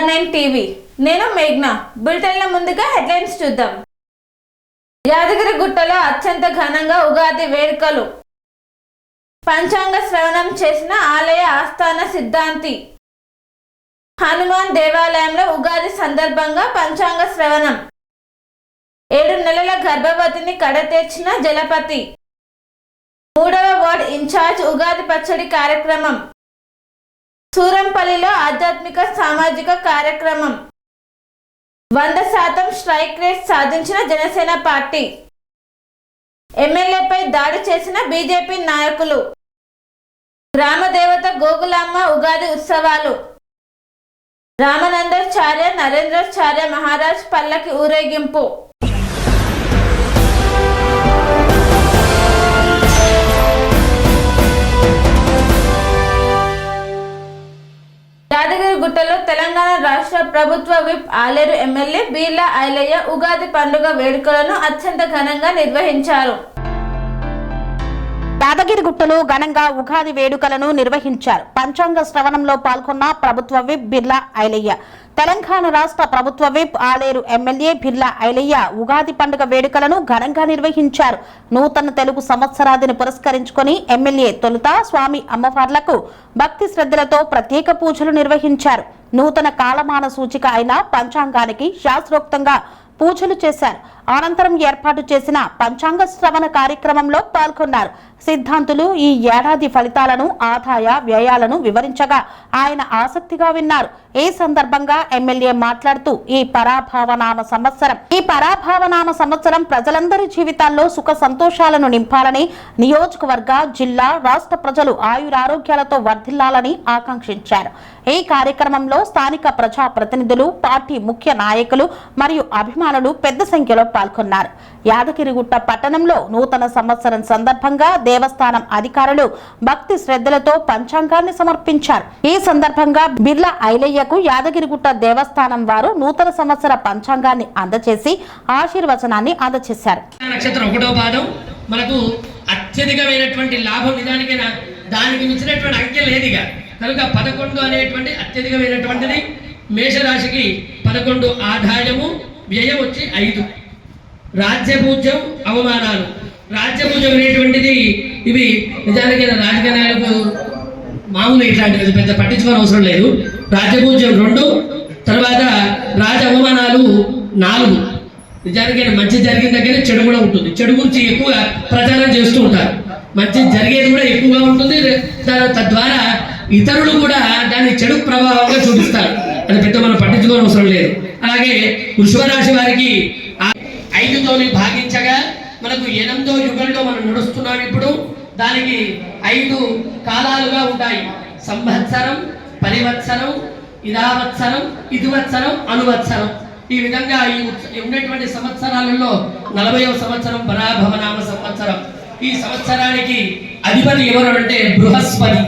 మెగా9 TV నేను మేఘ్నా. బులెటిన్ల ముందుగా headlines చూద్దాం. యాదగిరిగుట్టలో అత్యంత ఘనంగా ఉగాది వేడుకలు. పంచాంగ శ్రవణం చేసిన ఆలయ ఆస్థాన సిద్ధాంతి. హనుమాన్ దేవాలయంలో ఉగాది సందర్భంగా పంచాంగ శ్రవణం. 7 నెలల గర్భవతిని కడతేర్చిన జలపతి. 3వ వార్డ్ ఇన్ఛార్జ్ ఉగాది పచ్చడి కార్యక్రమం. సూరంపల్లిలో ఆధ్యాత్మిక సామాజిక కార్యక్రమం. 100% స్ట్రైక్ రేట్ సాధించిన జనసేన పార్టీ. ఎమ్మెల్యేపై దాడి చేసిన బీజేపీ నాయకులు. గ్రామదేవత గోగులామ్మ ఉగాది ఉత్సవాలు. రామనందాచార్య నరేంద్రాచార్య మహారాజ్ పల్లకి ఊరేగింపు. యాదగిరిగుట్టలో తెలంగాణ రాష్ట్ర ప్రభుత్వ విప్ ఆలేరు ఎమ్మెల్యే బీర్లా ఐలయ్య ఉగాది పండుగ వేడుకలను అత్యంత ఘనంగా నిర్వహించారు. యాదగిరిగుట్టలో ఘనంగా ఉగాది వేడుకలను నిర్వహించారు. పంచాంగ శ్రవణంలో పాల్గొన్న ప్రభుత్వ విప్ బిర్లా ఐలయ్య, తెలంగాణ రాష్ట్ర ప్రభుత్వ విప్ ఆలేరు ఎమ్మెల్యే బిర్లా ఐలయ్య ఉగాది పండుగ వేడుకలను ఘనంగా నిర్వహించారు. నూతన తెలుగు సంవత్సరాదిని పురస్కరించుకొని ఎమ్మెల్యే తొలుత స్వామి అమ్మవార్లకు భక్తి శ్రద్ధలతో ప్రత్యేక పూజలు నిర్వహించారు. నూతన కాలమాన సూచిక అయిన పంచాంగానికి శాస్త్రోక్తంగా పూజలు చేశారు. అనంతరం ఏర్పాటు చేసిన పంచాంగ శ్రవణ కార్యక్రమంలో పాల్గొన్నారు. సిద్ధాంతులు ఈ ఏడాది ఫలితాలను, ఆదాయ వ్యయాలను వివరించగా ఆయన ఆసక్తిగా విన్నారు. ఈ సందర్భంగా ఎమ్మెల్యే మాట్లాడుతూ ఈ పరాభావనామ సంవత్సరం ప్రజలందరి జీవితాల్లో సుఖ సంతోషాలను నింపాలని, నియోజకవర్గ, జిల్లా, రాష్ట్ర ప్రజలు ఆయురారోగ్యాలతో వర్ధిల్లాలని ఆకాంక్షించారు. ఈ కార్యక్రమంలో స్థానిక ప్రజా ప్రతినిధులు, పార్టీ ముఖ్య నాయకులు మరియు అభిమానులు పెద్ద సంఖ్యలో పాల్గొన్నారు. యాదగిరిగుట్ట పట్టణంలో నూతన సంవత్సరం సందర్భంగా దేవస్థానం అధికారులు భక్తి శ్రద్ధలతో పంచాంగాన్ని సమర్పించారు. ఈ సందర్భంగా బిర్లా ఐలయ్యకు యాదగిరిగుట్ట దేవస్థానం వారు నూతన సంవత్సర పంచాంగాన్ని అందజేసి ఆశీర్వచనాన్ని అందజేశారు. నక్షత్రం 1వ పాదం మనకు అత్యధికమైనటువంటి లాభం, నిజానికైనా దానికి మించినటువంటి అంకె లేదుగా, కనుక 11 అనేటువంటి అత్యధికమైనటువంటిది. మేషరాశికి 11 ఆదాయము, వ్యయం వచ్చి 5. రాజ్యపూజ్యం, అవమానాలు. రాజ్యపూజ్యం అనేటువంటిది ఇవి నిజానికైనా రాజకీయాలకు మామూలు ఇట్లాంటివి పెద్ద పట్టించుకోని అవసరం లేదు. రాజ్యపూజ్యం 2, తర్వాత రాజ అవమానాలు 4. నిజానికైనా మంచి జరిగిన దగ్గరే చెడు కూడా ఉంటుంది. చెడు గురించి ఎక్కువ ప్రచారం చేస్తూ ఉంటారు. మంచి జరిగేది కూడా ఎక్కువగా ఉంటుంది. తద్వారా ఇతరులు కూడా దాన్ని చెడు ప్రభావంగా చూపిస్తారు. అది పెద్ద మనం పట్టించుకోని అవసరం లేదు. అలాగే వృషభ రాశి వారికి 5తో భాగించగా మనకు 8వ యుగంలో మనం నడుస్తున్నాం. ఇప్పుడు దానికి 5 కాలాలుగా ఉంటాయి. సంవత్సరం, పరివత్సరం, ఇదావత్సరం, ఇదివత్సరం, అనువత్సరం. ఈ విధంగా ఈ ఉన్నటువంటి సంవత్సరాలలో 40వ సంవత్సరం పరాభవనామ సంవత్సరం. ఈ సంవత్సరానికి అధిపతి ఎవరు అంటే బృహస్పతి.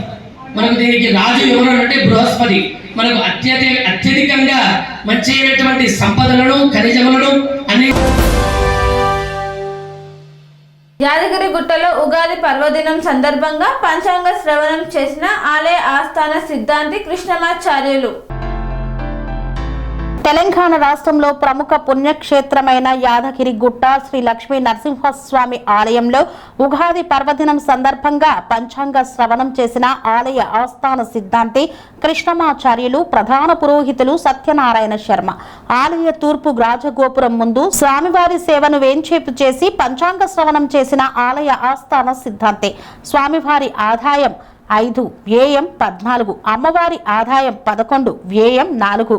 మనకు దీనికి రాజు ఎవరు అంటే బృహస్పతి. మనకు అత్యధికంగా మంచి అయినటువంటి సంపదలను, ఖనిజములను అన్ని. యాదగిరిగుట్టలో ఉగాది పర్వదినం సందర్భంగా పంచాంగ శ్రవణం చేసిన ఆలయ ఆస్థాన సిద్ధాంతి కృష్ణమాచార్యులు. తెలంగాణ రాష్ట్రంలో ప్రముఖ పుణ్యక్షేత్రమైన యాదగిరిగుట్ట శ్రీ లక్ష్మీ నరసింహస్వామి ఆలయంలో ఉగాది పర్వదినం సందర్భంగా పంచాంగ శ్రవణం చేసిన ఆలయ ఆస్థాన సిద్ధాంతి కృష్ణమాచార్యులు, ప్రధాన పురోహితులు సత్యనారాయణ శర్మ ఆలయ తూర్పు రాజగోపురం ముందు స్వామివారి సేవను వేంచేపు చేసి పంచాంగ శ్రవణం చేసిన ఆలయ ఆస్థాన సిద్ధాంతి స్వామివారి ఆదాయం 5, వ్యయం 14, అమ్మవారి ఆదాయం 11, వ్యయం 4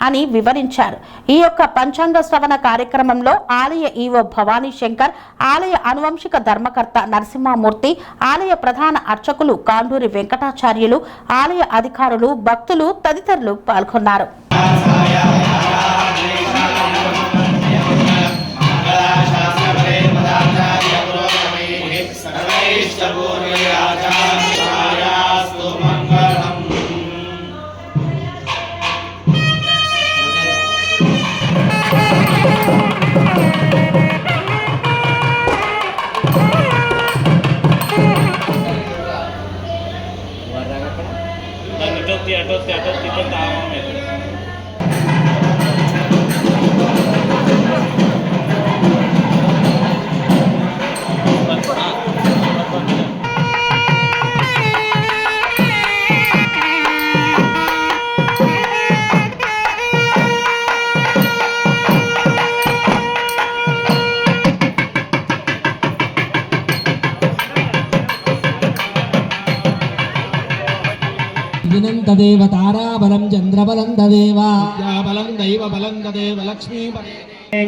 అని వివరించారు. ఈ యొక్క పంచాంగ శ్రవణ కార్యక్రమంలో ఆలయ ఈవో భవానీ శంకర్, ఆలయ అనువంశిక ధర్మకర్త నరసింహమూర్తి, ఆలయ ప్రధాన అర్చకులు కాండూరి వెంకటాచార్యులు, ఆలయ అధికారులు, భక్తులు తదితరులు పాల్గొన్నారు. అటొత్తి तदेव ताराबलं चन्द्रबलं तदेव बलं दैव बलं तदेव लक्ष्मी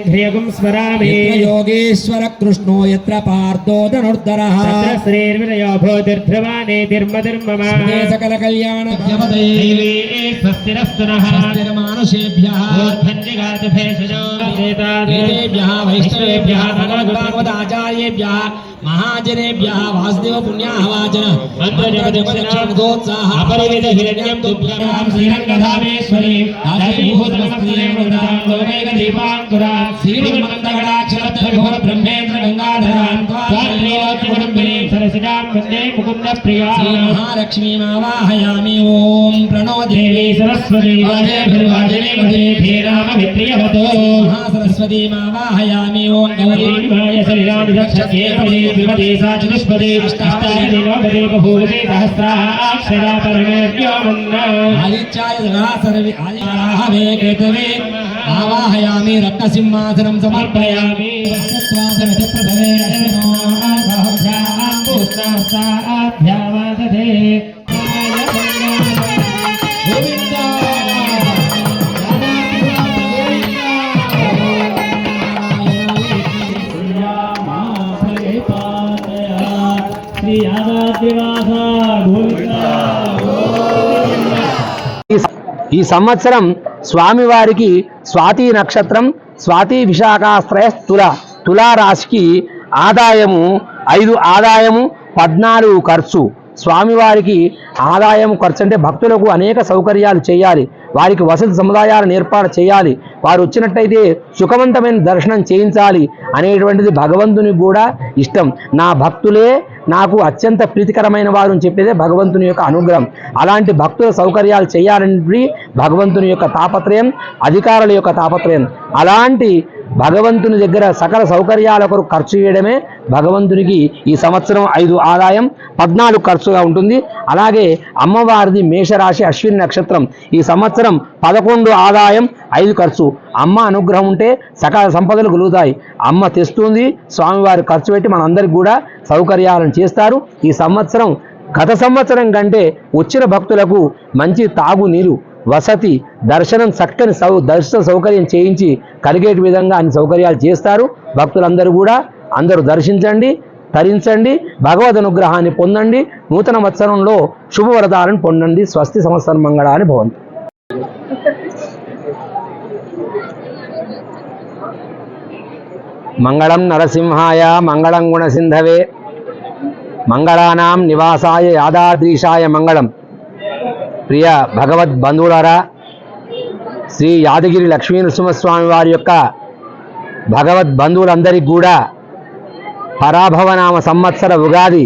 ह्रियगुं स्मरामि यत्र योगेश्वर कृष्णो यत्र पार्थो धनुर्धरः तत्र श्रीर्विनयो भूतिर्ध्रुवानेतिर्मतिर्मम सकल कल्याण व्यवदे स्वस्तिरस्तु नः स्वस्तिर्मानुषेभ्यः ऊर्ध्वन्यगातुभेषजो वेदेभ्यः वैष्णवेभ्यः भगवद्भागवताचार्येभ्यः महाजनेभ्यः वासुदेव पुण्याहवाचन मंत्रजपदोत्साह अपरिमित हिरण्यं तुभ्यं श्रीरङ्गधामेश्वरी दीपांकुरान् श्रीमन्मन्दगणाक्षरत्रिभुवन ब्रह्मेन्द्र गंगाधरान् त्वात्रीलोककुटुम्बिनीं सरसिजां वन्दे मुकुन्दप्रियां श्रीमहालक्ष्मीमावाहयामि ॐ प्रणो देवी सरस्वती वाजेभिर्वाजनेमदेभिरामभिप्रियवतो महासरस्वतीमावाहयामि ॐ गौरी गौरीमाय सलिलादिदक्षकेतली द्विपदी सा चतुष्पदी अष्टादशदिनोपदी बभूवति सहस्राक्षरा परमेभ्यो वन्दना आदित्याय सदासर्वे आदित्याहवे केतवे आवाहयामि रत्नसिंहासनं समर्पयामि ఈ సంవత్సరం స్వామివారికి స్వాతి నక్షత్రం స్వాతి విశాఖాశ్రయ తులారాశికి ఆదాయము 5 ఆదాయము 14 ఖర్చు. స్వామివారికి ఆదాయం ఖర్చు అంటే భక్తులకు అనేక సౌకర్యాలు చేయాలి, వారికి వసతి సముదాయాలను ఏర్పాటు చేయాలి, వారు వచ్చినట్టయితే సుఖవంతమైన దర్శనం చేయించాలి అనేటువంటిది భగవంతునికి కూడా ఇష్టం. నా భక్తులే నాకు అత్యంత ప్రీతికరమైన వారు అని చెప్పేదే భగవంతుని యొక్క అనుగ్రహం. అలాంటి భక్తుల సౌకర్యాలు చేయాలని భగవంతుని యొక్క తాపత్రయం, అధికారుల యొక్క తాపత్రయం. అలాంటి భగవంతుని దగ్గర సకల సౌకర్యాల కొరకు ఖర్చు చేయడమే భగవంతునికి ఈ సంవత్సరం 5 ఆదాయం 14 ఖర్చుగా ఉంటుంది. అలాగే అమ్మవారిది మేషరాశి అశ్విని నక్షత్రం, ఈ సంవత్సరం 11 ఆదాయం 5 ఖర్చు. అమ్మ అనుగ్రహం ఉంటే సకల సంపదలు కలుగుతాయి. అమ్మ తెస్తుంది, స్వామివారి ఖర్చు పెట్టి మనందరికి కూడా సౌకర్యాలను చేస్తారు. ఈ సంవత్సరం గత సంవత్సరం కంటే వచ్చిన భక్తులకు మంచి తాగునీరు, వసతి, దర్శనం, చక్కని దర్శన సౌకర్యం చేయించి కలిగేటి విధంగా అన్ని సౌకర్యాలు చేస్తారు. భక్తులందరూ కూడా అందరూ దర్శించండి, తరించండి, భగవద్ అనుగ్రహాన్ని పొందండి. నూతన సంవత్సరంలో శుభవరదాలను పొందండి. స్వస్తి సంవత్సరం మంగళాని భవంతు. మంగళం నరసింహాయ మంగళం గుణసింధవే మంగళానాం నివాసాయ యాదాద్రీశాయ మంగళం. ప్రియ భగవద్ బంధువులారా, శ్రీ యాదగిరి లక్ష్మీ నరసింహస్వామి వారి యొక్క భగవద్ బంధువులందరికీ కూడా పరాభవనామ సంవత్సర ఉగాది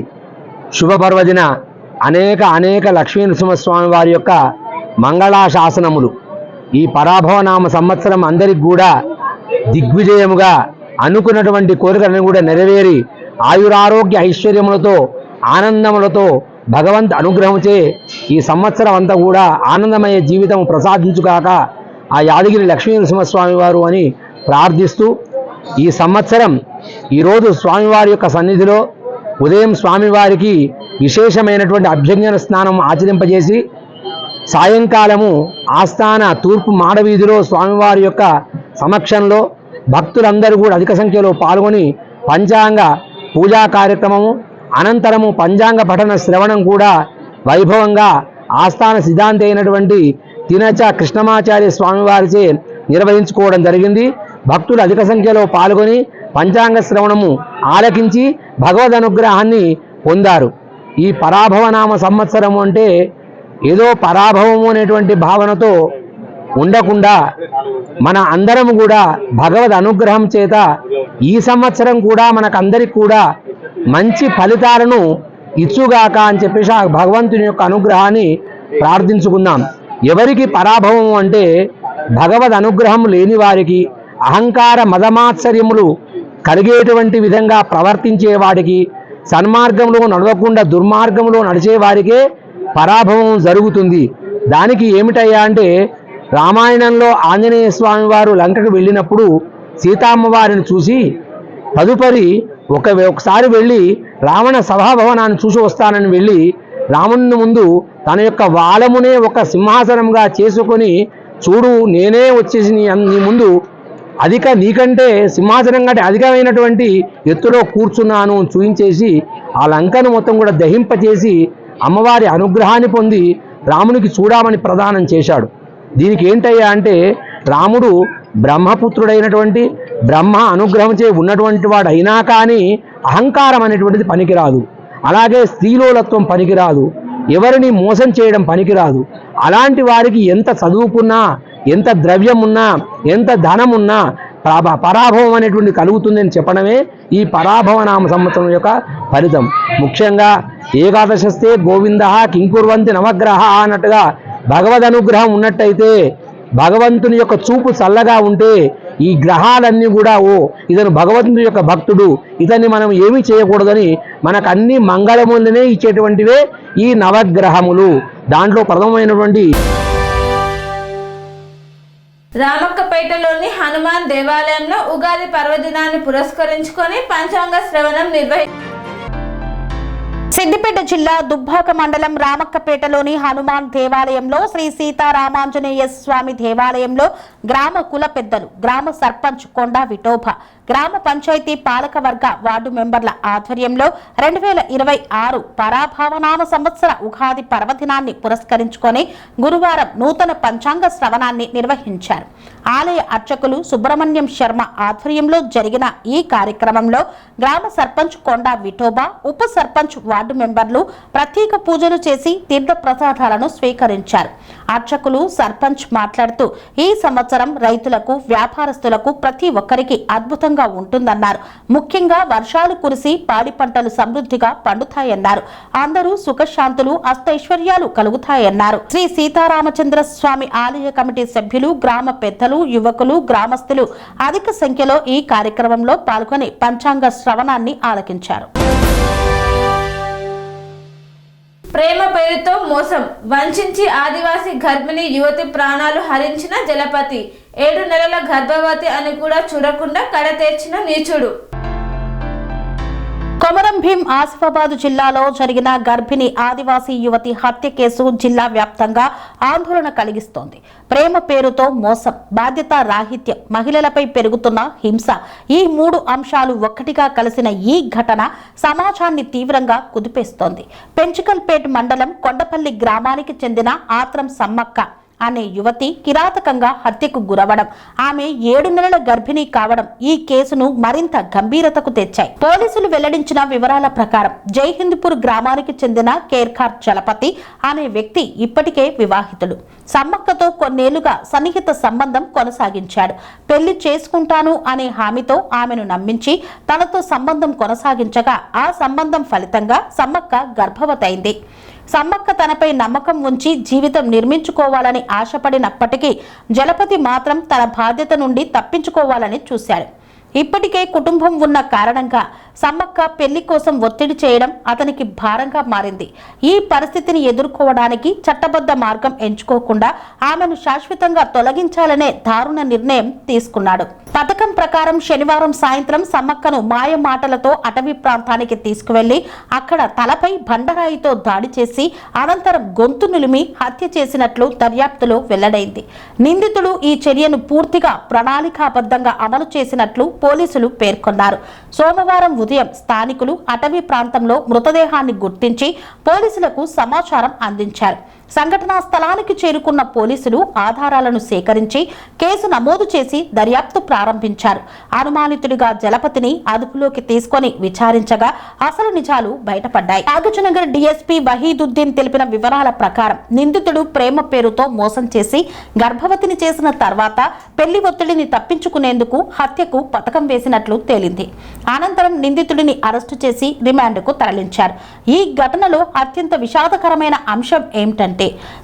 శుభపర్వదిన అనేక లక్ష్మీ నరసింహస్వామి వారి యొక్క మంగళాశాసనములు ఈ పరాభవనామ సంవత్సరం అందరికి కూడా దిగ్విజయముగా అనుకున్నటువంటి కోరికలను కూడా నెరవేరి ఆయురారోగ్య ఐశ్వర్యములతో ఆనందములతో భగవంత్ అనుగ్రహంచే ఈ సంవత్సరం అంతా కూడా ఆనందమయ జీవితం ప్రసాదించుగాక ఆ యాదగిరి లక్ష్మీ నరసింహస్వామి వారు అని ప్రార్థిస్తూ, ఈ సంవత్సరం ఈరోజు స్వామివారి యొక్క సన్నిధిలో ఉదయం స్వామివారికి విశేషమైనటువంటి అభ్యంజన స్నానం ఆచరింపజేసి సాయంకాలము ఆస్థాన తూర్పు మాడవీధిలో స్వామివారి యొక్క సమక్షంలో భక్తులందరూ కూడా అధిక సంఖ్యలో పాల్గొని పంచాంగ పూజా కార్యక్రమము అనంతరము పంచాంగ పఠన శ్రవణం కూడా వైభవంగా ఆస్థాన సిద్ధాంతి అయినటువంటి తినచ కృష్ణమాచార్య స్వామివారిచే నిర్వహించుకోవడం జరిగింది. భక్తులు అధిక సంఖ్యలో పాల్గొని పంచాంగ శ్రవణము ఆలకించి భగవద్ అనుగ్రహాన్ని పొందారు. ఈ పరాభవనామ సంవత్సరము అంటే ఏదో పరాభవము అనేటువంటి భావనతో ఉండకుండా మన అందరం కూడా భగవద్ అనుగ్రహం చేత ఈ సంవత్సరం కూడా మనకందరికి కూడా మంచి ఫలితాలను ఇచ్చుగాక అని చెప్పేసి ఆ భగవంతుని యొక్క అనుగ్రహాన్ని ప్రార్థించుకుందాం. ఎవరికి పరాభవం అంటే భగవద్ అనుగ్రహం లేని వారికి, అహంకార మదమాత్సర్యములు కలిగేటువంటి విధంగా ప్రవర్తించే వాడికి, సన్మార్గంలో నడవకుండా దుర్మార్గంలో నడిచే వారికే పరాభవం జరుగుతుంది. దానికి ఏమిటయ్యా అంటే రామాయణంలో ఆంజనేయ స్వామి వారు లంకకు వెళ్ళినప్పుడు సీతామ్మవారిని చూసి తదుపరి ఒకసారి వెళ్ళి రావణ సభాభవనాన్ని చూసి వస్తానని వెళ్ళి రాముని ముందు తన యొక్క వాలమునే ఒక సింహాసనంగా చేసుకొని, చూడు నేనే వచ్చేసి నీ ముందు నీకంటే సింహాసనం కంటే అధికమైనటువంటి ఎత్తులో కూర్చున్నాను చూయించేసి ఆ లంకను మొత్తం కూడా దహింపచేసి అమ్మవారి అనుగ్రహాన్ని పొంది రామునికి చూడమని ప్రదానం చేశాడు. దీనికి ఏంటయ్యా అంటే, రాముడు బ్రహ్మపుత్రుడైనటువంటి బ్రహ్మ అనుగ్రహంచే ఉన్నటువంటి వాడు అయినా కానీ అహంకారం అనేటువంటిది పనికిరాదు. అలాగే స్త్రీలోలత్వం పనికిరాదు, ఎవరిని మోసం చేయడం పనికిరాదు. అలాంటి వారికి ఎంత చదువుకున్నా, ఎంత ద్రవ్యం ఉన్నా, ఎంత ధనం ఉన్నా పరాభవం అనేటువంటి కలుగుతుందని చెప్పడమే ఈ పరాభవ నామ సంవత్సరం యొక్క ఫలితం. ముఖ్యంగా ఏకాదశస్తే గోవింద కింకుర్వంతి నవగ్రహ అన్నట్టుగా భగవద్ అనుగ్రహం ఉన్నట్టయితే, భగవంతుని యొక్క చూపు చల్లగా ఉంటే ఈ గ్రహాలన్నీ కూడా ఇతను భగవంతుని యొక్క భక్తుడు, ఇతన్ని మనం ఏమీ చేయకూడదని మనకు అన్ని మంగళములనే ఇచ్చేటువంటివే ఈ నవగ్రహములు. దాంట్లో ప్రథమమైనటువంటి రామక్కపేటలోని హనుమాన్ దేవాలయంలో ఉగాది పర్వదినాన్ని పురస్కరించుకొని పంచాంగ శ్రవణం సిద్దిపేట జిల్లా దుబ్బాక మండలం రామక్కపేటలోని హనుమాన్ దేవాలయంలో శ్రీ సీతారామాంజనేయ స్వామి దేవాలయంలో గ్రామ కుల పెద్దలు, గ్రామ సర్పంచ్ కొండా విఠోబా, గ్రామ పంచాయతీ పాలకవర్గ వార్డు మెంబర్ల ఆధ్వర్యంలో 2026 పరాభవనామ సంవత్సర ఉగాది పర్వదినాన్ని పురస్కరించుకొని గురువారం నూతన పంచాంగ శ్రవణాన్ని నిర్వహించారు. ఆలయ అర్చకులు సుబ్రహ్మణ్యం శర్మ ఆధ్వర్యంలో జరిగిన ఈ కార్యక్రమంలో గ్రామ సర్పంచ్ కొండా విఠోబా, ఉప సర్పంచ్ వార్డు మెంబర్లు ప్రత్యేక పూజలు చేసి తీర్థ ప్రసాదాలను స్వీకరించారు. అర్చకులు సర్పంచ్ మాట్లాడుతూ ఈ సంవత్సరం రైతులకు, వ్యాపారస్తులకు ప్రతి ఒక్కరికి అద్భుతంగా ఉంటుందన్నారు. ముఖ్యంగా వర్షాలు కురిసి పాడి పంటలు సమృద్ధిగా పండుతాయన్నారు. అందరూ సుఖశాంతులు, అష్టైశ్వర్యాలు కలుగుతాయన్నారు. శ్రీ సీతారామచంద్ర స్వామి ఆలయ కమిటీ సభ్యులు, గ్రామ పెద్దలు, యువకులు, గ్రామస్తులు అధిక సంఖ్యలో ఈ కార్యక్రమంలో పాల్గొని పంచాంగ శ్రవణాన్ని ఆలకించారు. ప్రేమ పేరుతో మోసం వంచించి ఆదివాసీ గర్భిణీ యువతి ప్రాణాలు హరించిన జలపతి, 7 నెలల గర్భవతి అని కూడా చూడకుండా కడతేర్చిన నీచుడు. కొమరం భీం ఆసిఫాబాద్ జిల్లాలో జరిగిన గర్భిణీ ఆదివాసీ యువతి హత్య కేసు జిల్లా వ్యాప్తంగా ఆందోళన కలిగిస్తోంది. ప్రేమ పేరుతో మోసం, బాధ్యత రాహిత్యం, మహిళలపై పెరుగుతున్న హింస, ఈ 3 అంశాలు ఒక్కటిగా కలిసిన ఈ ఘటన సమాజాన్ని తీవ్రంగా కుదిపేస్తోంది. పెంచికల్పేట్ మండలం కొండపల్లి గ్రామానికి చెందిన ఆత్రం సమ్మక్క అనే యువతి కిరాతకంగా హత్యకు గురవడం, ఆమె 7 నెలల గర్భిణీ కావడం ఈ కేసును మరింత గంభీరతకు తెచ్చాయి. పోలీసులు వెల్లడించిన వివరాల ప్రకారం జైహింద్పూర్ గ్రామానికి చెందిన కేర్కార్ చలపతి అనే వ్యక్తి ఇప్పటికే వివాహితుడు. సమ్మక్కతో కొన్నేళ్లుగా సన్నిహిత సంబంధం కొనసాగించాడు. పెళ్లి చేసుకుంటాను అనే హామీతో ఆమెను నమ్మించి తనతో సంబంధం కొనసాగించగా ఆ సంబంధం ఫలితంగా సమ్మక్క గర్భవతైంది. సమ్మక్క తనపై నమ్మకం ఉంచి జీవితం నిర్మించుకోవాలని ఆశపడినప్పటికీ జలపతి మాత్రం తన బాధ్యత నుండి తప్పించుకోవాలని చూశాడు. ఇప్పటికే కుటుంబం ఉన్న కారణంగా సమ్మక్క పెళ్లి కోసం ఒత్తిడి చేయడం అతనికి భారంగా మారింది. ఈ పరిస్థితిని ఎదుర్కోవడానికి చట్టబద్ధ మార్గం ఎంచుకోకుండా ఆమెను శాశ్వతంగా తొలగించాలనే దారుణ నిర్ణయం తీసుకున్నాడు. పథకం ప్రకారం శనివారం సాయంత్రం సమ్మక్కను మాయ మాటలతో అటవీ ప్రాంతానికి తీసుకువెళ్లి అక్కడ తలపై బండరాయితో దాడి చేసి అనంతరం గొంతు నులిమి హత్య చేసినట్లు దర్యాప్తులో వెల్లడైంది. నిందితుడు ఈ చర్యను పూర్తిగా ప్రణాళికాబద్ధంగా అమలు చేసినట్లు పోలీసులు పేర్కొన్నారు. సోమవారం ఉదయం స్థానికులు అటవీ ప్రాంతంలో మృతదేహాన్ని గుర్తించి పోలీసులకు సమాచారం అందించారు. సంఘటనా స్థలానికి చేరుకున్న పోలీసులు ఆధారాలను సేకరించి కేసు నమోదు చేసి దర్యాప్తు ప్రారంభించారు. అనుమానితుడిగా జలపతిని అదుపులోకి తీసుకొని విచారించగా అసలు నిజాలు బయటపడ్డాయి. నాగార్జునగర్ డీఎస్పీ వహీదుద్దీన్ తెలిపిన వివరాల ప్రకారం నిందితుడు ప్రేమ పేరుతో మోసం చేసి గర్భవతిని చేసిన తర్వాత పెళ్లి ఒత్తిడిని తప్పించుకునేందుకు హత్యకు పథకం వేసినట్లు తేలింది. అనంతరం నిందితుడిని అరెస్టు చేసి రిమాండ్కు తరలించారు. ఈ ఘటనలో అత్యంత విషాదకరమైన అంశం ఏమిటంటే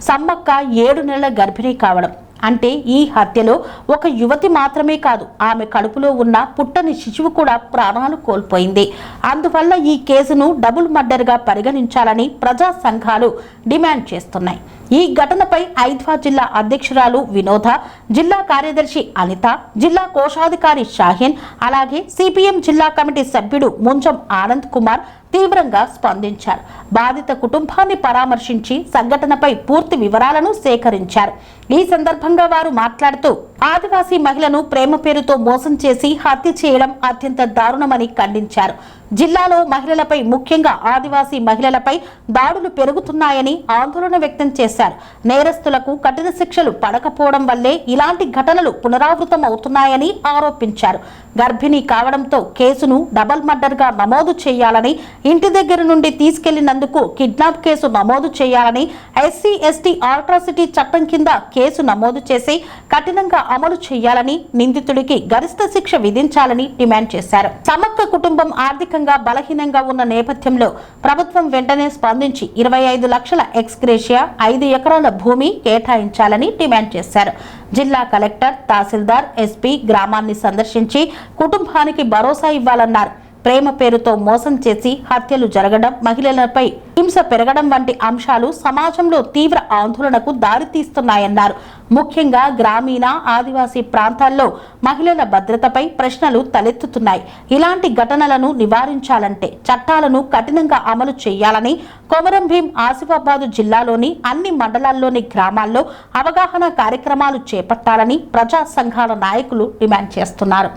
సమ్మక్క 7 నెలల గర్భిణీ కావడం. అంటే ఈ హత్యలో ఒక యువతి మాత్రమే కాదు, ఆమె కడుపులో ఉన్న పుట్టని శిశువు కూడా ప్రాణాలు కోల్పోయింది. అందువల్ల ఈ కేసును డబుల్ మర్డర్గా పరిగణించాలని ప్రజా సంఘాలు డిమాండ్ చేస్తున్నాయి. ఈ ఘటనపై ఐద్వా జిల్లా అధ్యక్షురాలు వినోద, జిల్లా కార్యదర్శి అనిత, జిల్లా కోశాధికారి షాహీన్, అలాగే సిపిఎం జిల్లా కమిటీ సభ్యుడు ముంజం ఆనంద్ కుమార్ తీవ్రంగా స్పందించారు. బాధిత కుటుంబాన్ని పరామర్శించి సంఘటనపై పూర్తి వివరాలను సేకరించారు. ఈ సందర్భంగా వారు మాట్లాడుతూ ఆదివాసీ మహిళను ప్రేమ పేరుతో మోసం చేసి హత్య చేయడం అత్యంత దారుణమని ఖండించారు. జిల్లాలో మహిళలపై, ముఖ్యంగా ఆదివాసీ మహిళలపై దాడులు పెరుగుతున్నాయని ఆందోళన వ్యక్తం చేశారు. నేరస్తులకు కఠిన శిక్షలు పడకపోవడం వల్లే ఇలాంటి ఘటనలు పునరావృతం అవుతున్నాయని ఆరోపించారు. గర్భిణీ కావడంతో కేసును డబల్ మర్డర్గా నమోదు చేయాలని, ఇంటి దగ్గర నుండి తీసుకెళ్లినందుకు కిడ్నాప్ కేసు నమోదు చేయాలని, ఎస్సీ ఎస్టీ అట్రాసిటీ చట్టం కింద కేసు నమోదు చేసి కఠినంగా అమలు చేయాలని, నిందితుడికి గరిష్ట శిక్ష విధించాలని డిమాండ్ చేశారు. సమక్క కుటుంబం ఆర్థికంగా బలహీనంగా ఉన్న నేపథ్యంలో ప్రభుత్వం వెంటనే స్పందించి 25 లక్షల ఎక్స్గ్రేషియా, 5 ఎకరాల భూమి కేటాయించాలని డిమాండ్ చేశారు. జిల్లా కలెక్టర్, తహసీల్దార్, ఎస్పీ గ్రామాన్ని సందర్శించి కుటుంబానికి భరోసా ఇవ్వాలన్నారు. ప్రేమ పేరుతో మోసం చేసి హత్యలు జరగడం, మహిళలపై హింస పెరగడం వంటి అంశాలు సమాజంలో తీవ్ర ఆందోళనకు దారితీస్తున్నాయన్నారు. ముఖ్యంగా గ్రామీణ, ఆదివాసీ ప్రాంతాల్లో మహిళల భద్రతపై ప్రశ్నలు తలెత్తుతున్నాయి. ఇలాంటి ఘటనలను నివారించాలంటే చట్టాలను కఠినంగా అమలు చేయాలని, కొమరం భీం ఆసిఫాబాద్ జిల్లాలోని అన్ని మండలాల్లోని గ్రామాల్లో అవగాహన కార్యక్రమాలు చేపట్టాలని ప్రజా సంఘాల నాయకులు డిమాండ్ చేస్తున్నారు.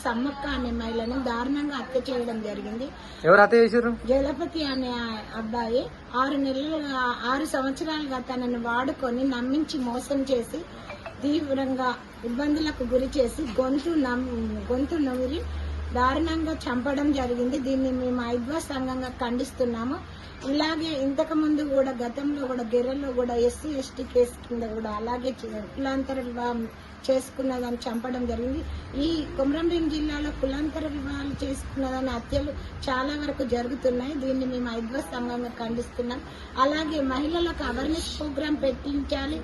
సమ్మక్క అనే మహిళను దారుణంగా హత్య చేయడం జరిగింది. ఎవరు హత్య చేశారు? జలపతి అనే అబ్బాయి 6 సంవత్సరాలుగా తనను వాడుకొని నమ్మించి మోసం చేసి తీవ్రంగా ఇబ్బందులకు గురి చేసి గొంతు నమిరి దారుణంగా చంపడం జరిగింది. దీన్ని మేము ఐద్వా సంఘంగా ఖండిస్తున్నాము. ఇలాగే ఇంతకు ముందు కూడా గతంలో కూడా గెర్రెల్లో కూడా ఎస్సీ ఎస్టీ కేసు కింద కూడా అలాగే కులాంతర వివాహం చేసుకున్నదాన్ని చంపడం జరిగింది. ఈ కొమరం భీం జిల్లాలో కులాంతర వివాహాలు చేసుకున్నదాన్ని హత్యలు చాలా వరకు జరుగుతున్నాయి. దీన్ని మేము ఐద్వా సంఘంగా ఖండిస్తున్నాం. అలాగే మహిళలకు అవేర్నెస్ ప్రోగ్రాం పెట్టించాలి,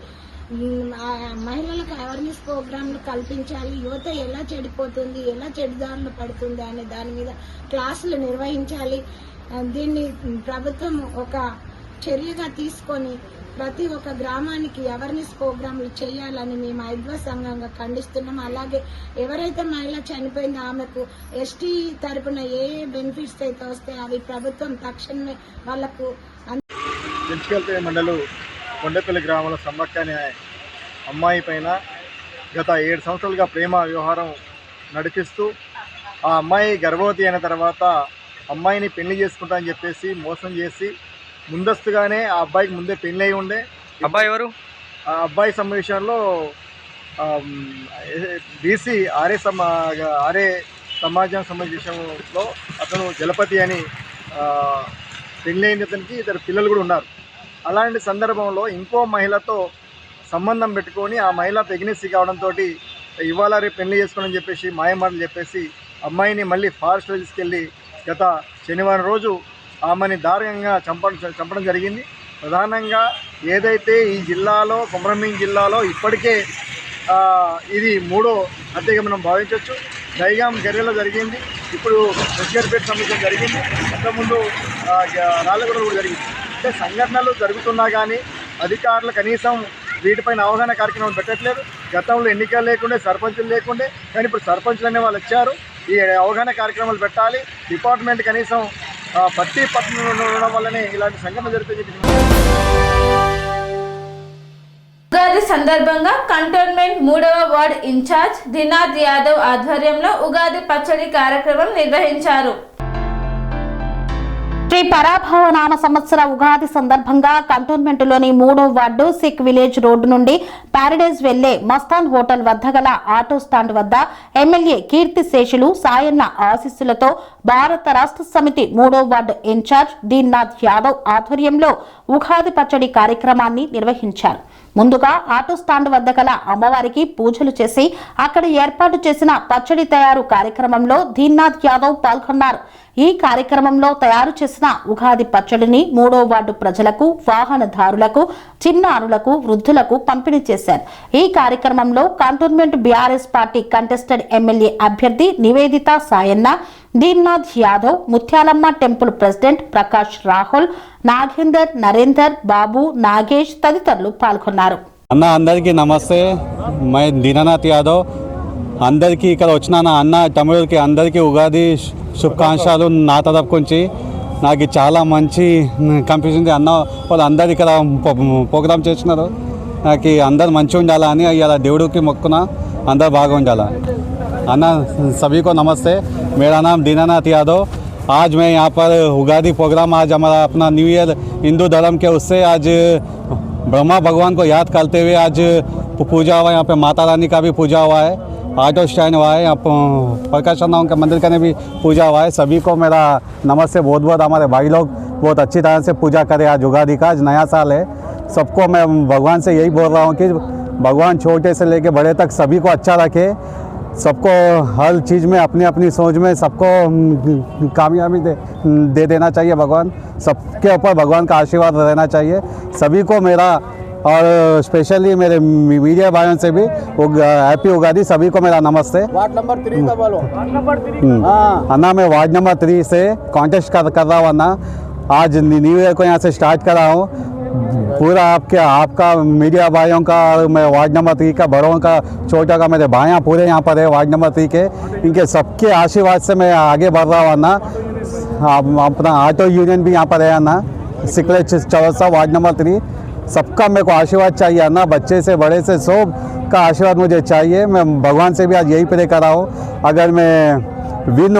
మహిళలకు అవేర్నెస్ ప్రోగ్రాంలు కల్పించాలి. యువత ఎలా చెడిపోతుంది, ఎలా చెడుదారులు పడుతుంది అనే దాని మీద క్లాసులు నిర్వహించాలి. దీన్ని ప్రభుత్వం ఒక చర్యగా తీసుకొని ప్రతి ఒక్క గ్రామానికి అవేర్నెస్ ప్రోగ్రాంలు చేయాలని మేము ఐద్వా సంఘంగా ఖండిస్తున్నాం. అలాగే ఎవరైతే మహిళ చనిపోయిందో ఆమెకు ఎస్టీ తరపున ఏ బెనిఫిట్స్ అయితే వస్తాయో అవి ప్రభుత్వం తక్షణమే వాళ్లకు. పెంచుకెళ్తే మండలు కొండపల్లి గ్రామంలో సమ్మక్క అనే అమ్మాయి పైన గత 7 సంవత్సరాలుగా ప్రేమ వ్యవహారం నడిపిస్తూ ఆ అమ్మాయి గర్భవతి అయిన తర్వాత అమ్మాయిని పెళ్లి చేసుకుంటా అని చెప్పేసి మోసం చేసి ముందస్తుగానే ఆ అబ్బాయికి ముందే పెళ్లి అయి ఉండే. అబ్బాయి ఎవరు? ఆ అబ్బాయి సమావేశంలో బీసీ ఆర్ఏ సమాజం సమావేశంలో అతను జలపతి అని పెళ్లి అయిన అతనికి 2 పిల్లలు కూడా ఉన్నారు. అలాంటి సందర్భంలో ఇంకో మహిళతో సంబంధం పెట్టుకొని ఆ మహిళ ప్రెగ్నెన్సీ కావడంతో ఇవాళ రేపు పెళ్లి చేసుకోవాలని చెప్పేసి మాయమాటలు చెప్పేసి అమ్మాయిని మళ్ళీ ఫారెస్ట్లో తీసుకెళ్ళి గత శనివారం రోజు ఆమెని దారుణంగా చంపడం జరిగింది. ప్రధానంగా ఏదైతే ఈ జిల్లాలో కొమరం భీం జిల్లాలో ఇప్పటికే ఇది 3వ హత్యగా మనం భావించవచ్చు. దైగాం గర్రెలో జరిగింది, ఇప్పుడు రెస్గర్పేట సమస్య జరిగింది, అంతకుముందు రాళ్ళగూడ కూడా జరిగింది. అంటే సంఘటనలు జరుగుతున్నా కానీ అధికారులు కనీసం వీటిపైన అవగాహన కార్యక్రమం పెట్టట్లేదు. గతంలో ఎన్నికలు లేకుండే, సర్పంచులు లేకుండే, కానీ ఇప్పుడు సర్పంచులు అనే వాళ్ళు వచ్చారు. ఈ అవగాహన కార్యక్రమాలు పెట్టాలి. డిపార్ట్మెంట్ కనీసం పట్టణం ఉండడం వల్లనే ఇలాంటి సంఘటన జరుగుతుంది. ఉగాది సందర్భంగా కంటోన్మెంట్ 3వ వార్డ్ ఇన్ఛార్జ్ దినాద్ యాదవ్ ఆధ్వర్యంలో ఉగాది పచ్చడి కార్యక్రమం నిర్వహించారు. శ్రీ పరాభవ నామ సంవత్సర ఉగాది సందర్భంగా కంటోన్మెంట్లోని 3వ వార్డు సిక్ విలేజ్ రోడ్డు నుండి ప్యారడైజ్ వెళ్లే మస్తాన్ హోటల్ వద్ద గల ఆటో స్టాండ్ వద్ద ఎమ్మెల్యే కీర్తి శేషులు సాయన్న ఆశీస్సులతో భారత రాష్ట్ర సమితి 3వ వార్డు ఇన్ఛార్జ్ దీన్నాథ్ యాదవ్ ఆధ్వర్యంలో ఉగాది పచ్చడి కార్యక్రమాన్ని నిర్వహించారు. ముందుగా ఆటో స్టాండ్ వద్ద గల అమ్మవారికి పూజలు చేసి అక్కడ ఏర్పాటు చేసిన పచ్చడి తయారు కార్యక్రమంలో దీన్నాథ్ యాదవ్ పాల్గొన్నారు. ఈ కార్యక్రమంలో తయారు చేసిన ఉగాది పచ్చడిని 3వ వార్డు ప్రజలకు, వాహనదారులకు, చిన్నారులకు, వృద్ధులకు పంపిణీ చేశారు. ఈ కార్యక్రమంలో cantonment BRS party contested MLA అభ్యర్థి నివేదిత సాయన్న, దీన్నాథ్ యాదవ్, ముత్యాలమ్మ టెంపుల్ ప్రెసిడెంట్ ప్రకాష్ రాహుల్, నాగేందర్, నరేందర్, బాబు, నాగేష్ తదితరులు పాల్గొన్నారు. అన్న అందరికీ నమస్తే. మై దీనానాథ్ యాదవ్. అందరికీ ఇక్కడ వచ్చిన నా అన్న తమిళకి అందరికీ ఉగాది శుభాకాంక్షలు నా తరపు నుంచి. నాకు చాలా మంచి కనిపించింది. అన్న వాళ్ళు అందరు ఇక్కడ ప్రోగ్రామ్ చేస్తున్నారు. నాకు అందరు మంచిగా ఉండాలా అని ఇలా దేవుడికి మొక్కున అందరు బాగా ఉండాలా. అన్న सभी को नमस्ते. मेरा नाम दीनानाथ यादव. आज मैं यहाँ पर उगादी प्रोग्राम, आज हमारा अपना न्यू ईयर हिंदू धर्म के उससे आज ब्रह्मा भगवान को याद करते हुए आज पूजा हुआ. यहाँ पे माता रानी का भी पूजा हुआ है, ऑटो स्टैंड हुआ है, यहाँ प्रकाश अन्ना के मंदिर का भी पूजा हुआ है. सभी को मेरा नमस्ते. बहुत बहुत हमारे भाई लोग बहुत अच्छी तरह से पूजा करें. आज उगादी का आज नया साल है. सबको मैं भगवान से यही बोल रहा हूँ कि भगवान छोटे से लेके बड़े तक सभी को अच्छा रखे. सबको हर चीज़ में अपनी अपनी सोच में सबको कामयाबी दे देना चाहिए. भगवान सबके ऊपर भगवान का आशीर्वाद रहना चाहिए. सभी को मेरा और स्पेशली मेरे मीडिया भाइयों से भी हैप्पी उगादी. सभी को मेरा नमस्ते. वार्ड नंबर 3 का बोलो. वार्ड नंबर 3 अन्ना मैं वार्ड नंबर 3 से कॉन्टेस्ट कर रहा हूँ. अन्ना आज न्यू ईयर को यहाँ से स्टार्ट कर रहा हूँ. पूरा आपका मीडिया भाइयों का और मैं वार्ड नंबर 3 का, बड़ों का, छोटा का, मेरे भाइयाँ पूरे यहाँ पर है वार्ड नंबर 3 के. इनके सबके आशीर्वाद से मैं आगे बढ़ रहा हूँ. अन्ना अपना ऑटो यूनियन भी यहाँ पर है. अन्ना सिकले चौरसा वार्ड नंबर 3 सबका मेरे को आशीर्वाद चाहिए. अन्ना बच्चे से बड़े से सब का आशीर्वाद मुझे चाहिए. मैं भगवान से भी आज यही प्रे कर रहा हूँ. अगर मैं विन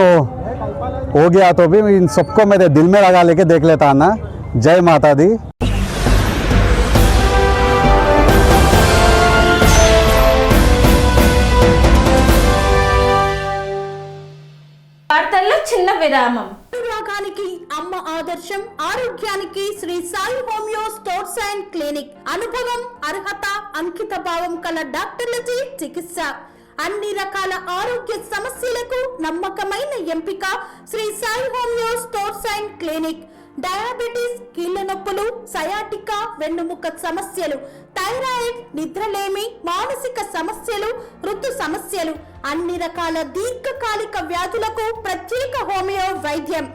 हो गया तो भी इन सबको मेरे दिल में लगा लेके देख लेता. अन्ना जय माता दी. వార్తల్లో చిన్న విరామం. రోగానికి అమ్మ ఆదర్శం, ఆరోగ్యానికి Shri Sai homeo stores and clinic. అనుభవం, అర్హత, అంకిత భావం కల డాక్టర్లచే చికిత్స. అన్ని రకాల ఆరోగ్య సమస్యలకు నమ్మకమైన ఎంపిక Shri Sai homeo stores and clinic. Diabetes, కీళ్ల నొప్పులు, సయాటికా, వెన్నుముక సమస్యలు, థైరాయిడ్, నిద్రలేమి, మానసిక సమస్యలు, ఋతు సమస్యలు, అన్ని రకాల దీర్ఘకాలిక వ్యాధులకు ప్రత్యేక హోమియో వైద్యం.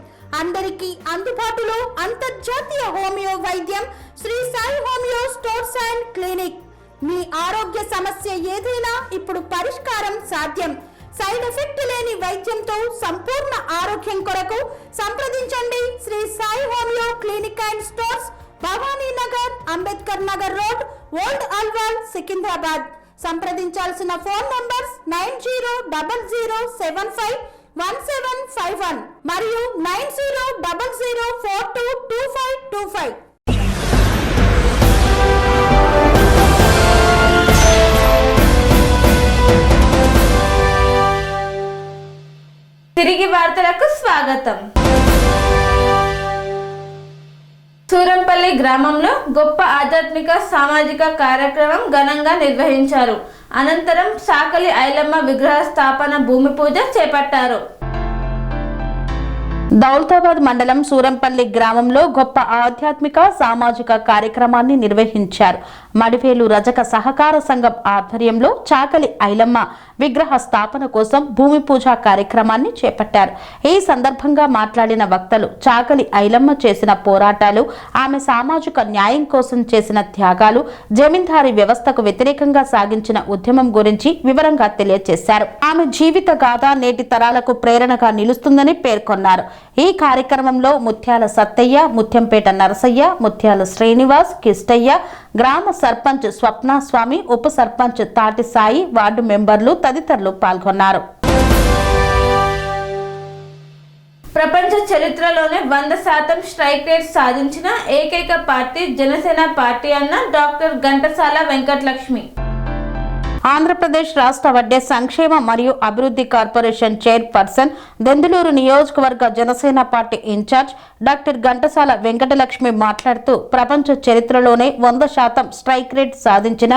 అందరికీ అందుబాటులో అంతర్జాతీయ హోమియో వైద్యం Shri Sai homeo stores and clinic. మీ ఆరోగ్య సమస్య ఏదైనా ఇప్పుడు పరిష్కారం సాధ్యం. సైడ్ ఎఫెక్ట్ లేని వైద్యంతో సంపూర్ణ ఆరోగ్యం కొరకు సంప్రదించండి Shri Sai homeo clinic and stores, Bhavani Nagar, Ambedkar Nagar road, old Alwal, Secunderabad. సంప్రదించాల్సిన ఫోన్ నంబర్స్ 9000751751 మరియు 9000422525. తిరిగి వార్తలకు స్వాగతం. సూరంపల్లి గ్రామంలో గొప్ప ఆధ్యాత్మిక సామాజిక కార్యక్రమం ఘనంగా నిర్వహించారు. అనంతరం సాకలి ఐలమ్మ విగ్రహ స్థాపన భూమి పూజ చేపట్టారు. దౌలతాబాద్ మండలం సూరంపల్లి గ్రామంలో గొప్ప ఆధ్యాత్మిక సామాజిక కార్యక్రమాన్ని నిర్వహించారు. మడివేలు రజక సహకార సంఘం ఆధ్వర్యంలో చాకలి ఐలమ్మ విగ్రహ స్థాపన కోసం భూమి పూజ కార్యక్రమాన్ని చేపట్టారు. ఈ సందర్భంగా మాట్లాడిన వక్తలు చాకలి ఐలమ్మ చేసిన పోరాటాలు, ఆమె సామాజిక న్యాయం కోసం చేసిన త్యాగాలు, జమీందారీ వ్యవస్థకు వ్యతిరేకంగా సాగించిన ఉద్యమం గురించి వివరంగా తెలియజేశారు. ఆమె జీవిత గాథ నేటి తరాలకు ప్రేరణగా నిలుస్తుందని పేర్కొన్నారు. ఈ కార్యక్రమంలో ముత్యాల సత్తయ్య, ముత్యంపేట నరసయ్య, ముత్యాల శ్రీనివాస్, కిష్టయ్య, గ్రామ సర్పంచ్ స్వప్నస్వామి, ఉప సర్పంచ్ తాటి సాయి, వార్డు మెంబర్లు తదితరులు పాల్గొన్నారు. ప్రపంచ చరిత్రలోనే 100% స్ట్రైక్ రేట్ సాధించిన ఏకైక పార్టీ జనసేన పార్టీ అన్న డాక్టర్ ఘంటసాల వెంకటలక్ష్మి. ఆంధ్రప్రదేశ్ రాష్ట్ర వడ్డే సంక్షేమ మరియు అభివృద్ధి కార్పొరేషన్ చైర్పర్సన్, దెందులూరు నియోజకవర్గ Janasena party incharge doctor Ghantasala Venkatalakshmi మాట్లాడుతూ ప్రపంచ చరిత్రలోనే 100% స్ట్రైక్ రేట్ సాధించిన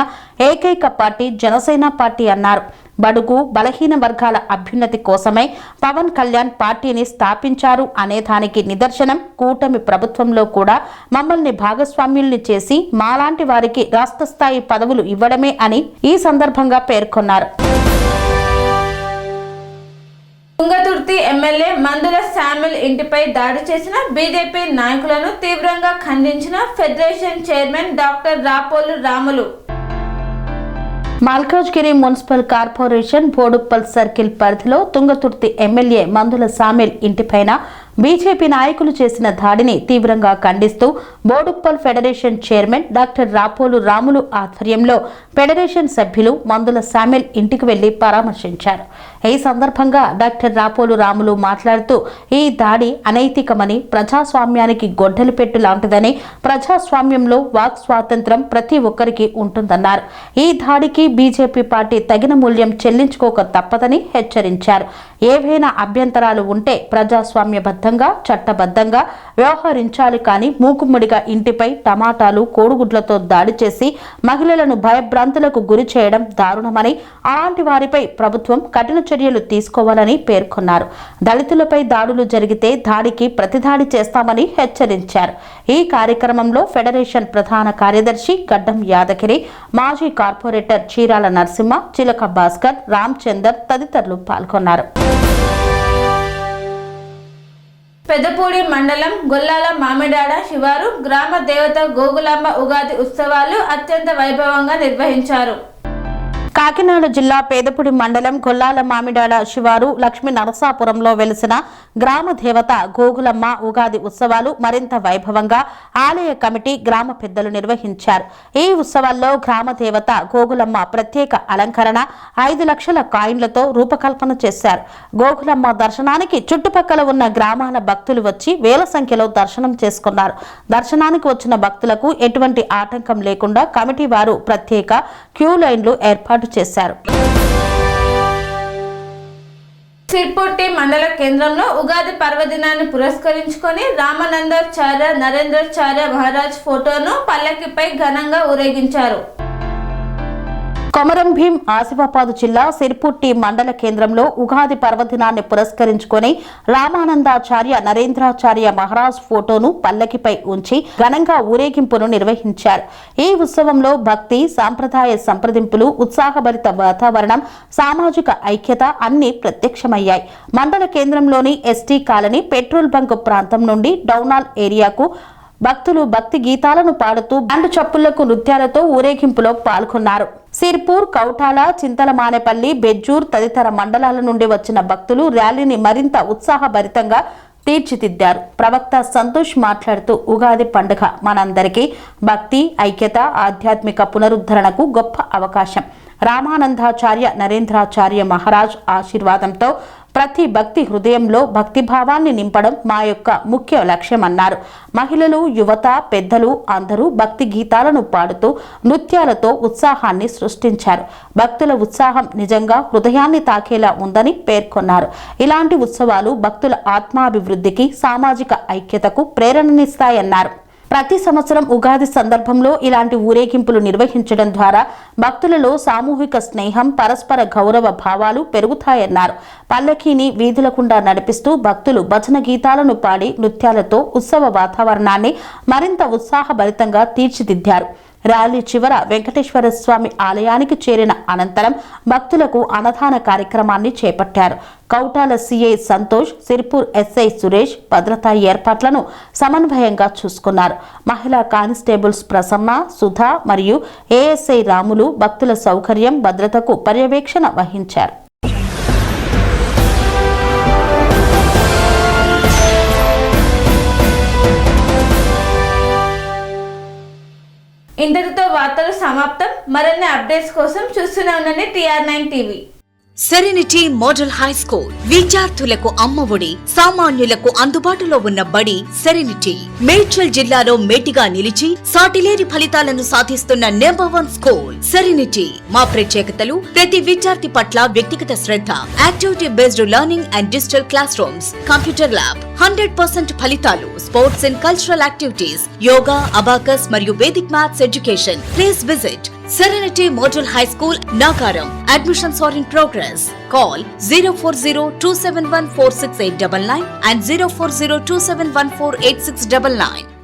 ఏకైక పార్టీ జనసేన పార్టీ అన్నారు. బడుగు బలహీన వర్గాల అభ్యున్నతి కోసమే పవన్ కళ్యాణ్ పార్టీని స్థాపించారు అనే దానికి నిదర్శనం కూటమి ప్రభుత్వంలో కూడా మమ్మల్ని భాగస్వామ్యుల్ని చేసి మాలాంటి వారికి రాష్ట్ర స్థాయి పదవులు ఇవ్వడమే అని ఈ సందర్భంగా పేర్కొన్నారు. తుంగతుర్తి ఎమ్మెల్యే మందుల శామ్యుల్ ఇంటిపై దాడి చేసిన బీజేపీ నాయకులను తీవ్రంగా ఖండించిన federation chairman doctor Rapolu Ramulu. Malkajgiri municipal corporation Boduppal circle పరిధిలో తుంగతుర్తి ఎమ్మెల్యే మందుల శామ్యుల్ ఇంటిపైన బీజేపీ నాయకులు చేసిన దాడిని తీవ్రంగా ఖండిస్తూ Boduppal federation chairman doctor Rapolu Ramulu ఆధ్వర్యంలో ఫెడరేషన్ సభ్యులు మందుల శామ్యుల్ ఇంటికి వెళ్లి పరామర్శించారు. ఈ సందర్భంగా డాక్టర్ రాపోలు రాములు మాట్లాడుతూ ఈ దాడి అనైతికమని, ప్రజాస్వామ్యానికి గొడ్డలి పెట్టు లాంటిదని, ప్రజాస్వామ్యంలో వాక్ స్వాతంత్రం ప్రతి ఒక్కరికి ఉంటుందన్నారు. ఈ దాడికి బీజేపీ పార్టీ తగిన మూల్యం చెల్లించుకోక తప్పదని హెచ్చరించారు. ఏవైనా అభ్యంతరాలు ఉంటే ప్రజాస్వామ్యబద్ధంగా చట్టబద్ధంగా వ్యవహరించాలి కానీ మూకుమ్మడిగా ఇంటిపై టమాటాలు కోడిగుడ్లతో దాడి చేసి మహిళలను భయభ్రాంతులకు గురి చేయడం దారుణమని, అలాంటి వారిపై ప్రభుత్వం కఠిన చర్యలు తీసుకోవాలని పేర్కొన్నారు. దళితులపై దాడులు జరిగితే దాడికి ప్రతిదాడి చేస్తామని హెచ్చరించారు. ఈ కార్యక్రమంలో ఫెడరేషన్ ప్రధాన కార్యదర్శి గడ్డం యాదగిరి, మాజీ కార్పొరేటర్ చీరాల నరసింహ, చిలక భాస్కర్, రామచందర్ తదితరులు పాల్గొన్నారు. పెద్దపూడి మండలం గొల్లాల మామిడాడ శివారు గ్రామ దేవత గోగులాంబ ఉగాది ఉత్సవాలు అత్యంత వైభవంగా నిర్వహించారు. కాకినాడ జిల్లా పేదపూడి మండలం గొల్లాల మామిడాడ శివారు లక్ష్మీ నరసాపురంలో వెలిసిన గ్రామ దేవత గోగులమ్మ ఉగాది ఉత్సవాలు మరింత వైభవంగా ఆలయ కమిటీ గ్రామ పెద్దలు నిర్వహించారు. ఈ ఉత్సవాల్లో గ్రామ దేవత గోగులమ్మ ప్రత్యేక అలంకరణ 5 లక్షల కాయిన్లతో రూపకల్పన చేశారు. గోగులమ్మ దర్శనానికి చుట్టుపక్కల ఉన్న గ్రామాల భక్తులు వచ్చి వేల సంఖ్యలో దర్శనం చేసుకున్నారు. దర్శనానికి వచ్చిన భక్తులకు ఎటువంటి ఆటంకం లేకుండా కమిటీ వారు ప్రత్యేక క్యూ లైన్లు ఏర్పాటు చేశారు. సిర్పుట్టి మండల కేంద్రంలో ఉగాది పర్వదినాన్ని పురస్కరించుకొని రామానందాచార్య నరేంద్రాచార్య మహారాజ్ ఫోటోను పల్లకిపై ఘనంగా ఊరేగించారు. కొమరం భీం ఆసిఫాబాద్ జిల్లా సిర్పుట్టి మండల కేంద్రంలో ఉగాది పర్వదినాన్ని పురస్కరించుకొని రామానందాచార్య నరేంద్రాచార్య మహారాజ్ ఫోటోను పల్లకిపై ఉంచి ఘనంగా ఊరేగింపును నిర్వహించారు. ఈ ఉత్సవంలో భక్తి, సాంప్రదాయ సంప్రదింపులు, ఉత్సాహభరిత వాతావరణం, సామాజిక ఐక్యత అన్ని ప్రత్యక్షమయ్యాయి. మండల కేంద్రంలోని ఎస్టీ కాలనీ పెట్రోల్ బంక్ ప్రాంతం నుండి డౌనాల్ ఏరియాకు భక్తులు భక్తి గీతాలను పాడుతూ బ్యాండ్ చప్పుళ్లకు నృత్యాలతో ఊరేగింపులో పాల్గొన్నారు. సిర్పూర్, కౌటాల, చింతలమానేపల్లి, బెజ్జూర్ తదితర మండలాల నుండి వచ్చిన భక్తులు ర్యాలీని మరింత ఉత్సాహభరితంగా తీర్చిదిద్దారు. ప్రవక్త సంతోష్ మాట్లాడుతూ ఉగాది పండుగ మనందరికీ భక్తి, ఐక్యత, ఆధ్యాత్మిక పునరుద్ధరణకు గొప్ప అవకాశం. రామానందాచార్య నరేంద్రాచార్య మహారాజ్ ఆశీర్వాదంతో ప్రతి భక్తి హృదయంలో భక్తిభావాన్ని నింపడం మా యొక్క ముఖ్య లక్ష్యమన్నారు. మహిళలు, యువత, పెద్దలు అందరూ భక్తి గీతాలను పాడుతూ నృత్యాలతో ఉత్సాహాన్ని సృష్టించారు. భక్తుల ఉత్సాహం నిజంగా హృదయాన్ని తాకేలా ఉందని పేర్కొన్నారు. ఇలాంటి ఉత్సవాలు భక్తుల ఆత్మాభివృద్ధికి, సామాజిక ఐక్యతకు ప్రేరణనిస్తాయన్నారు. ప్రతి సంవత్సరం ఉగాది సందర్భంలో ఇలాంటి ఊరేగింపులు నిర్వహించడం ద్వారా భక్తులలో సామూహిక స్నేహం, పరస్పర గౌరవ భావాలు పెరుగుతాయన్నారు. పల్లకీని వీధుల గుండా నడిపిస్తూ భక్తులు భజన గీతాలను పాడి నృత్యాలతో ఉత్సవ వాతావరణాన్ని మరింత ఉత్సాహభరితంగా తీర్చిదిద్దారు. ర్యాలీ చివర వెంకటేశ్వర స్వామి ఆలయానికి చేరిన అనంతరం భక్తులకు అన్నదాన కార్యక్రమాన్ని చేపట్టారు. కౌటాల సిఐ సంతోష్, సిర్పూర్ ఎస్ఐ సురేష్ భద్రతా ఏర్పాట్లను సమన్వయంగా చూసుకున్నారు. మహిళా కానిస్టేబుల్స్ ప్రసన్న, సుధా మరియు ఏఎస్ఐ రాములు భక్తుల సౌకర్యం, భద్రతకు పర్యవేక్షణ వహించారు. ఇంతటితో వార్తలు సమాప్తం. మరిన్ని అప్డేట్స్ కోసం చూస్తూనే ఉండండి TR9 TV. Serenity model high school విద్యార్థులకు అమ్మఒడి, సామాన్యులకు అందుబాటులో ఉన్న బడి సెరెనిటీ. మేడ్చల్ జిల్లాలో మేటిగా నిలిచి సాటిలేని ఫలితాలను సాధిస్తున్న #1 స్కూల్ సెరెనిటీ. మా ప్రత్యేకతలు ప్రతి విద్యార్థి పట్ల వ్యక్తిగత శ్రద్ధ, activity based learning and digital classrooms, computer lab, 100% ఫలితాలు, sports and cultural activities, yoga, abacus మరియు Vedic maths education. Please visit Serenity Model High School, Nagaram. Admissions are in progress. Call 040-271-46899 and 040-271-48699.